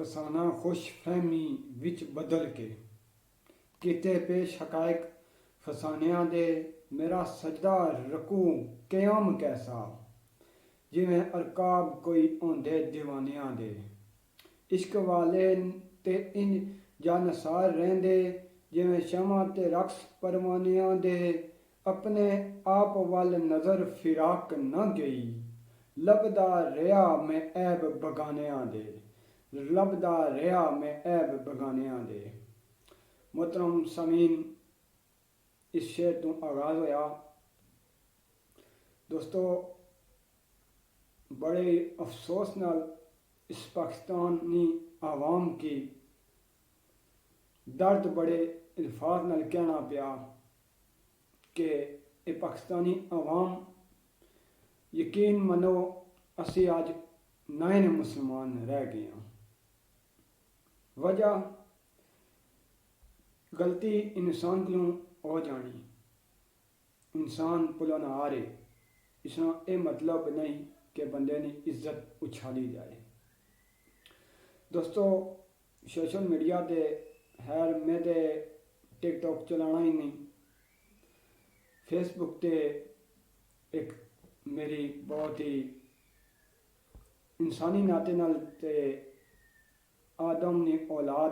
فسانہ خوش فہمی وچ بدل کے کیتے پیش حقائق فسانیاں دے میرا سجدہ رکوع قیام کیسا جویں ارکاب کوئی اوندے دیوانیاں دے عشق والے تے انج جانسار رہندے جویں شمع تے رقص پروانیاں دے اپنے آپ وال نظر فراق نہ گئی لبدا ریا میں عیب بگانیاں دے لبدا ریا میں عیب بگانیاں دے۔ محترم سامعین، اس شعر تو آغاز ہویا دوستو بڑے افسوس نال اس پاکستانی عوام کی درد بڑے الفاظ نال کہنا پیا کہ یہ پاکستانی عوام یقین منو اسی آج نئے مسلمان رہ گئے ہیں۔ وجہ غلطی انسان کو ہو جانی، انسان پلو نہ آ رہے، اس کا یہ مطلب نہیں کہ بندے نے عزت اچھالی جائے۔ دوستو سوشل میڈیا تے خیر میں تے ٹک ٹاک چلانا ہی نہیں، فیس بک تے ایک میری بہت ہی انسانی ناطے نال تے آدم نے اولاد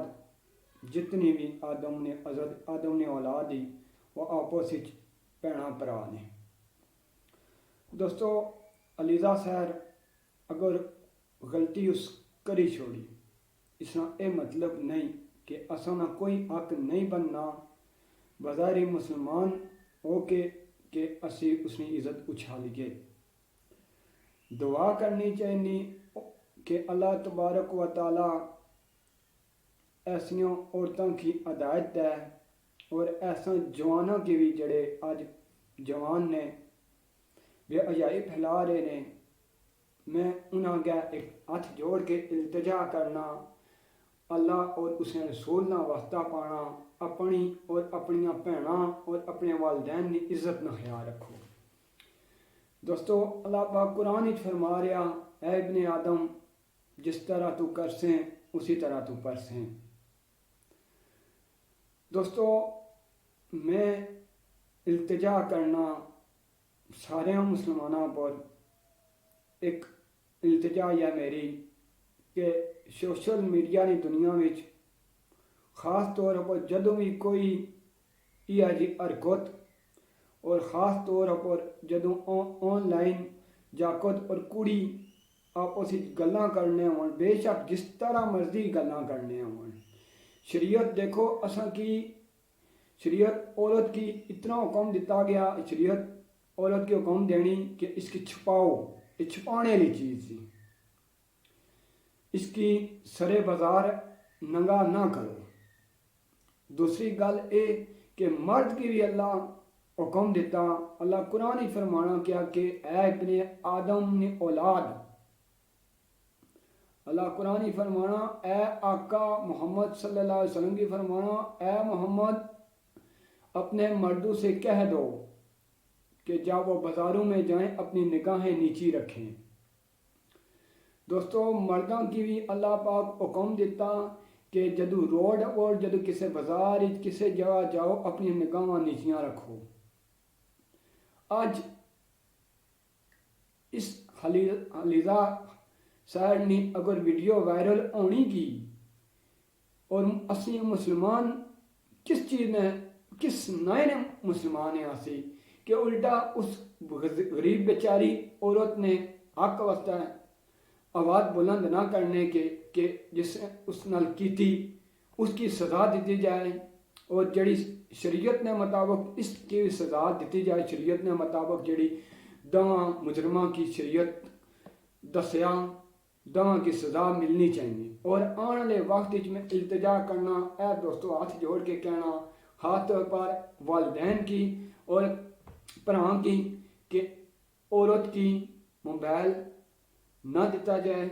جتنی بھی آدم نے اولاد ہی وہ آپس وچ بھیناں بھرا نے۔ دوستو علیزہ سیر اگر غلطی اس کری چھوڑی، اس کا یہ مطلب نہیں کہ اساں نہ کوئی حق نہیں بننا بظاہر مسلمان ہو کے کہ اسی اس کی عزت اچھالیے۔ دعا کرنی چاہیے کہ اللہ تبارک و تعالیٰ ایسیوں عورتوں کی ہدایت دے اور ایسا جوانوں کی بھی جڑے آج جوان نے بے حیائی پھیلا رہے نے، میں انہاں گے ایک ہاتھ جوڑ کے التجا کرنا اللہ اور اس نے رسول نہ واسطہ پانا اپنی اور اپنیاں بھیناں اور اپنے والدین کی عزت نہ خیال رکھو۔ دوستو اللہ پاک قرآن وچ فرما رہا اے ابن آدم جس طرح تو کرسیں اسی طرح تو پرسیں۔ دوستو میں التجا کرنا سارے مسلمانوں پر ایک التجا یا میری کہ سوشل میڈیا کی دنیا میں خاص طور پر جدوں بھی کوئی یہ جی حرکت اور خاص طور پر جدوں آن لائن جاکت اور کڑی آپس گلاں کرنے ہون، بے شک جس طرح مرضی گلاں کرنے ہون، شریعت دیکھو اساں کی شریعت عورت کی اتنا حکم دیتا گیا، شریعت عورت کی حکم دینی کہ اس کی چھپاؤ، یہ چھپانے والی چیز تھی، اس کی سرے بازار ننگا نہ کرو۔ دوسری گل یہ کہ مرد کی بھی اللہ حکم دیتا، اللہ قرآن ہی فرمانا کیا کہ اے ابن آدم نے اولاد، اللہ قرآن ہی فرمانا اے آقا محمد صلی اللہ علیہ وسلم کی فرمانا اے محمد اپنے مردوں سے کہہ دو کہ جب وہ بازاروں میں جائیں اپنی نگاہیں نیچی رکھیں۔ دوستو مردوں کی بھی اللہ پاک حکم دیتا کہ جدو روڈ اور جدو کسی بازار کسی جگہ جاؤ اپنی نگاہیں نیچیاں رکھو۔ آج اس علیزہ سیر نے اگر ویڈیو وائرل ہونی کی اور اسی مسلمان کس چیز نے کس نئے مسلمان ہیں اسی کہ الٹا اس غریب بیچاری عورت نے حق واسطہ آواز بلند نہ کرنے کے کہ جس اس نال کیتی اس کی سزا دیتی جائے اور جڑی شریعت نے مطابق اس کی سزا دیتی جائے، شریعت نے مطابق جڑی دواں مجرمہ کی شریعت دسیا دواں کی سزا ملنی چاہیے۔ اور آنے والے وقت میں التجا کرنا اے دوستو ہاتھ جوڑ کے کہنا ہاتھ پر والدین کی اور بھراؤں کی کہ عورت کی موبائل نہ دیتا جائے۔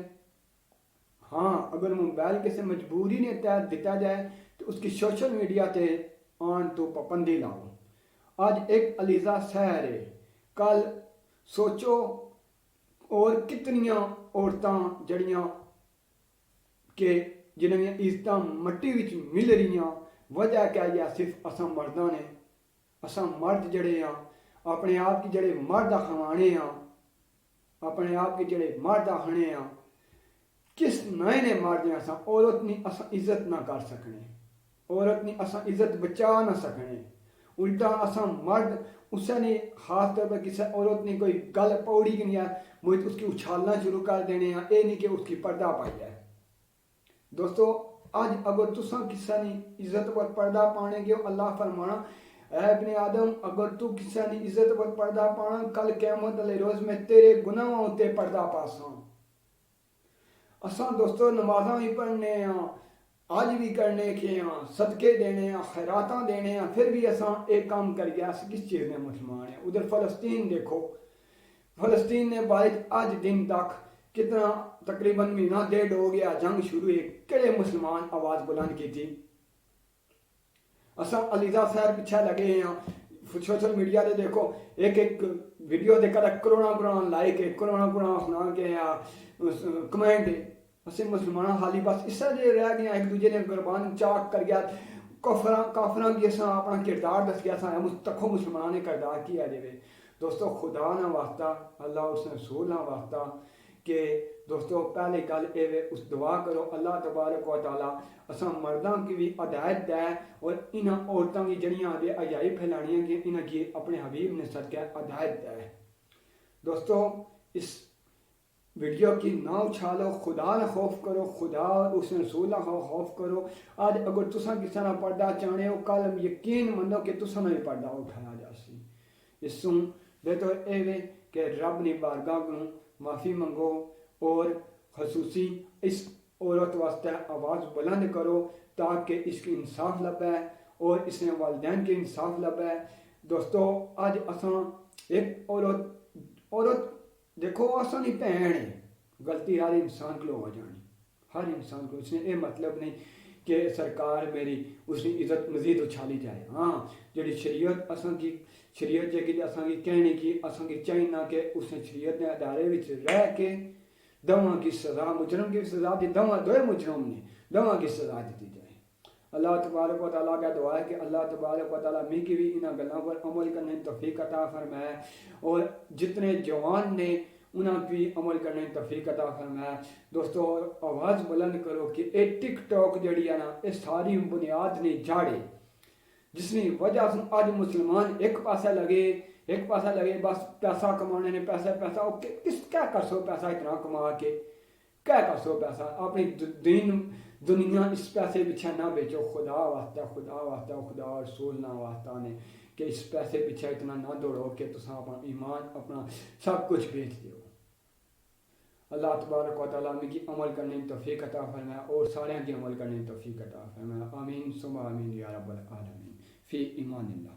ہاں اگر موبائل کسی مجبوری نے تحت دیتا جائے تو اس کی سوشل میڈیا تے آن تو پابندی لاؤ۔ آج ایک علیزہ سیر ہے، کل سوچو اور کتنیاں عورتاں جڑیاں کہ जिन्हें इज्जत मट्टी विच मिल रही, वजह क्या है? सिर्फ असा मर्दा ने, असा मर्द जड़े हाँ अपने आप की जड़े मर्द खवाने हाँ, अपने आप के जड़े मर्द आखने हाँ, किस नए ने मर्द असा औरत की असा इज्जत ना कर सकने, औरत की असा इज्जत बचा ना सकने। उल्टा असा मर्द उसने खास तौर पर किसी औरत ने कोई गल पौड़ी कि नहीं मुझे उसकी उछालना शुरू कर देने, ये नहीं कि उसकी पर्दा पाई है। दोस्तों आज अगर तुसा किसी की इज्जत पर पर्दा पाने गए, अल्लाह फरमाना ऐ इब्ने आदम अगर तू किसी की इज्जत पर पर्दा पाना, कल क़यामत वाले रोज़ में तेरे गुनाहों उत्ते पर्दा पासा। असा दोस्तों नमाजा भी पढ़ने आज भी करने के सदके देने खैरात देने, फिर भी असा एक काम कर गया किस चीज़ में मुसलमान है। उधर फ़लस्तीन देखो, फ़लस्तीन ने बारिश आज दिन तक कितना तकरीबन महीना डेढ़ हो गया जंग शुरू हुई, केड़े मुसलमान आवाज़ बुलंद की थी। असा अलीजा साहब पीछे लगे हैं, सोशल मीडिया से देखो एक एक वीडियो देखकर करोड़ा लाइक करोड़ा सुना के कमेंट। असे मुसलमान हाली बस इसा जे रह गया एक दूजे ने कुर्बान चाक कर गया, काफरा की असा अपना किरदार दस गया सा तखो मुसलमान ने किरदार किया जाए। दोस्तों खुदा ना वास्ता अल्लाह उसने रसूल ना वास्ता कि दोस्तों पहली गल ये उस दुआ करो अल्लाह तबारक व तआला असा मर्दा की भी हदायत दे और इन्होंने औरतों की जड़ियाँ दे अजाई फैलानियाँ कि इन्हें की अपने हबीब ने सदका हदायत दे। दोस्तों इस वीडियो की ना उछालो, खुदा ना खौफ करो, खुदा और उस रसूल ना खौफ करो। आज अगर तुसा किसी ना पर्दा चाहने हो, कल यकीन मनो कि तुसा ना भी पर्दा उठाया जासी। इसू बेहतर ये कि रब ने बारगाह को माफ़ी मंगो और खसूसी इस औरत वास्ते आवाज़ बुलंद करो ताकि इसकी इंसाफ लभे और इसने वालिदैन के इंसाफ लभे। दोस्तों आज असा एक औरत देखो असा नहीं भैन है, गलती हर इंसान को हो जानी, हर इंसान को। इसने ये मतलब नहीं कि सरकार मेरी उसकी इज्जत मजीद उछाली जाए। हाँ जी शरीयत असा की शरीयत जी असा की कहने की असा की चाहिए कि उसने शरीयत ने अदारे में रह के दवा की सज़ा, मुजरम की सज़ा दी, दवा दो मुजरम ने दवा की सज़ा दी जाए। अल्लाह तबारक व तआला का दुआ है कि अल्लाह तबारक व तआला मी की भी इन गलों पर अमल करने की तौफीक अता फरमाए और जितने जवान ने उन्हें भी अमल करने की तौफीक अता फरमाए। दोस्तों आवाज़ बुलंद करो कि ये टिकटॉक जड़ी है ना, ये सारी बुनियाद ने झाड़े जिसकी वजह से आज मुसलमान एक पासा लगे बस पैसा कमाने ने पैसा किस क्या कर सो पैसा इतना कमा के क्या कर सो पैसा अपनी दुनिया इस पैसे पीछे ना बेचो। खुदा खुदा रसूल ना वास्ता ने कि इस पैसे पीछे इतना ना दौड़ो कि तुम अपना ईमान अपना सब कुछ बेच दो। अल्लाह तबारक व तआला की अमल करने की तौफीक अता फरमाए और सारे की अमल करने की तौफीक अता फरमाए। आमीन सुम्मा आमीन या रब्बल आलमीन। फी ईमानिल्लाह।